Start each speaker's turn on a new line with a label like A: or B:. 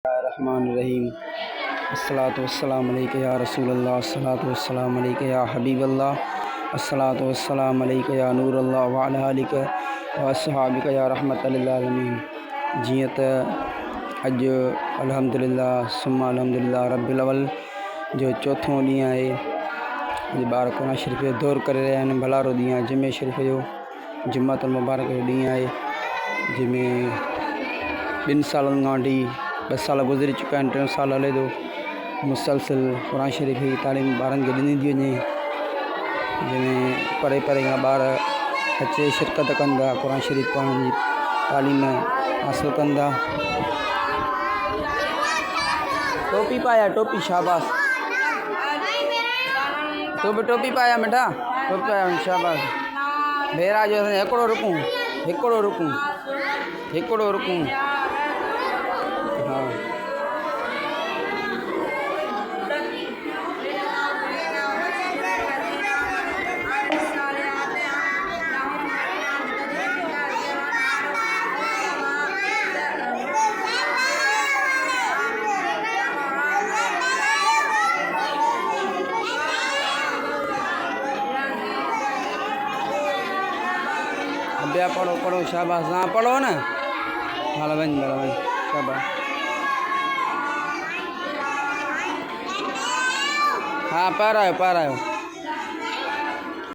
A: रहमानिर्रहीम। अस्सलातु वस्सलामु अलैका या रसूलल्लाह, अस्सलातु वस्सलामु अलैका या हबीबल्लाह, अस्सलातु वस्सलामु अलैका या नूरल्लाह व अला आलिका व अस्हाबिका या रहमतल लिल आलमीन। जीअं त अॼु अल्हम्दुलिल्लाह सुम्मा अल्हम्दुलिल्लाह रब्बिल अव्वल जो चौथों ॾींहुं आहे। अॼु ॿार क़ुरान शरीफ़ जो दौर करे रहिया आहिनि। भलारो ॾींहुं आहे, जुमे शरीफ़ जो जुम्मतुल मुबारक जो ॾींहुं आहे, जंहिंमें 2 सालनि खां वठी 2 साल गुज़री चुका आहिनि, 3 साल हले थो। मुसलसिल क़ुरान शरीफ़ जी तालीम ॿारनि खे ॾिनी थी वञे, जंहिंमें परे परे खां ॿार अचे शिरकत कंदा, क़ुरान शरीफ़ पढ़ण जी तालीम हासिलु कंदा। टोपी पाया, टोपी शाबाश, तो बि टोपी पाया मिठा, टोपी पाया शाबाश। भेरा जो हिकिड़ो रुकूं, हिकिड़ो रुकूं, हिकिड़ो रुकूं। हाँ अभ्या पढ़ो पढ़ो शाबाश। हाँ पढ़ो ना, भला वञ शाबाश। हाँ पारायो पारायो।